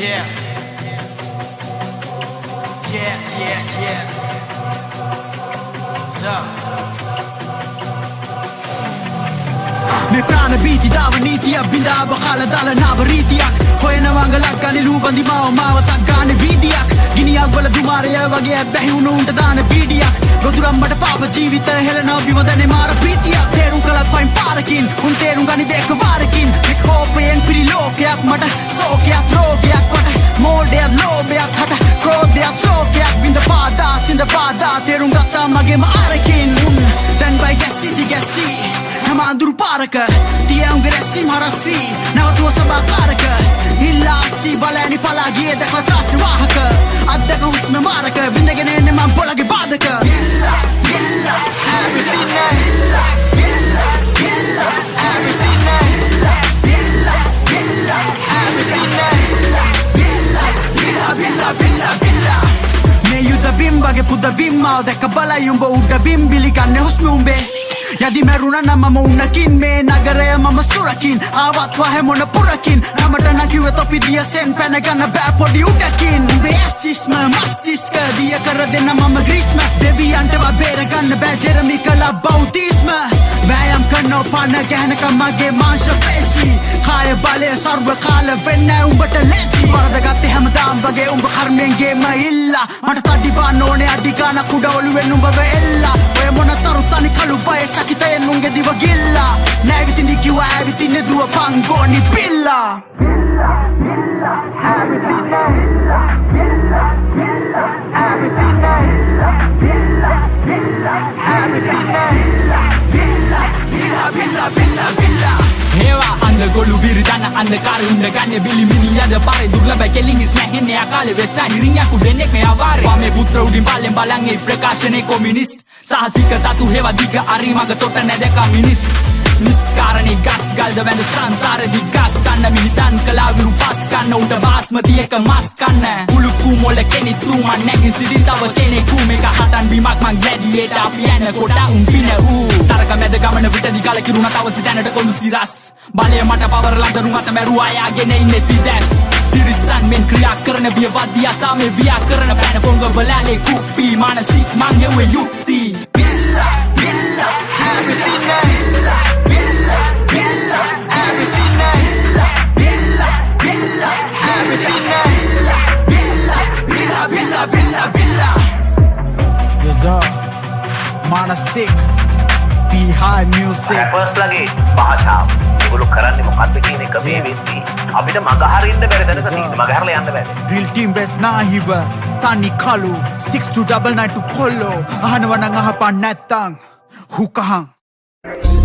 Yeah. Yeah. What's up? මේ ප්‍රාණ බීතිදාව නීතියක් බිඳාව කාලදාල නාව රීතියක් හොයන මංගලක් ගනිලූ බඳිමාව මාවතක් ගාන වීදියක් ගිනියක් වල දුමාරය වගේ ඇබ්බැහි වුණු උන්ට දාන බීඩියක් ගොදුරම් මට පාප ජීවිත හෙලන බිමදනේ මාර ප්‍රීතියක් තේරුම් කළත් පයින් පාරකින් උන් තේරුම් ගනිද එක වාරකින් එක් හෝපයෙන් පිරි ලෝකයක් මට සෝකයක් රෝගයක් වට මෝඩයක් ලෝභයක් හට ක්‍රෝධයක් ශ්ලෝකයක් බිඳ පාදා සිඳ පාදා තේරුම් ගත්තා මගේම ආරකින් උන් දැන් බයි ගැස්සී හැම අඳුරු පාරක තියවුන්ගේ රැස්සීම් හරස්වී නැවතුව සභාකාරක ඉල්ලාස්සී බලෑනි පලාගියේ දැකලා ත්‍රාස්‍ය වාහක අත්දැක හුස්ම මාරක බිඳගෙන එන්නේ මං පොළගේ බාධක everything මේ යුද බිම්බගේ පුද බිම්මාව දැක බලයි උඹ උඩ බිම්බිලි ගන්න හුස්ම උඹේ යදි මැරුණ නම් මම උන්නකින් මේ නගරය මම සුරකින් ආවත්වා හැමොන පුරකින් නමට නැකිව තොපි දියසෙන් පැනගන්න බෑ පොඩි උඩකින් උඹේ ඇසිස්ම මස්තිස්ක දිය කර දෙන්න මම ග්‍රීස්ම දෙවියන්ටව බේරගන්න බෑ ජෙරමි කලා බෞතිස්ම වෑයම් කරනෝ පන ගැහනකම් මගේ මාංශ පේශි කාය බලය සර්ව කාල වෙන්න උඹට ලෙසි වරදගත්තේ හැමදාම් වගේ උඹ කර්මයෙන්ගේම ඉල්ලා මට තඩිබාන්න ඕනේ අඩිගාන කුඩවලුවෙන් උඹව එල්ලා ඔය මොන තරු තනි කළු බය චකිතයෙන් උන්ගේ දිව ගිල්ලා නැවිතින්දි කිව්වා ඇවිතින්නේ දුව පංගෝනි පිල්ලා Hewa anda golu biri dana anda kare unda gane bili mini ada pare dugla ba keling is nahenne akale vesna hirinya ku denek me avare pame putra udin balen balange prakashane communist sahasika tatu hewa diga ari maga tota nedeka minis නිස්කාරණේ ගස් ගල්ද වැඳ සංසාර දිගස් ගන්න මිහිතන් කලා විරු පස් ගන්න උට බාස්මති එක මස් කන්න උළුකු මොල කෙනෙක් තුමන් නැගින් සිටින් තව කෙනෙකු මේක හටන් බිමක් මං ග්ලැඩියේට අපි යන කොට උන් පින ඌ තරක මැද ගමන විටදි කල කිරුණ තව සිතැනට කොඳු සිරස් බලය මට පවර ලදරු අත මැරුවා යාගෙන ඉන්නේ තිදැස් තිරිසන් මෙන් ක්‍රියා කරන බිය වද්‍ය අසාමේ වියා කරන පැන පොංග වලාලේ කුප්පි මානසික මං හෙව්වේ යුක්ති මානසික Behind music rappers ලගේ භාෂාව ඒගොල්ලෝ කරන්නේ මොකක්ද කියන එක මේ වෙද්දී අපිට මග හරින්න බැරි දැනක තියෙන මග හරලා යන්න බැරි drill team best nahiව තනි කළු 6299 කොල්ලෝ අහනවනම් අහපන් නැත්තං හුකහන්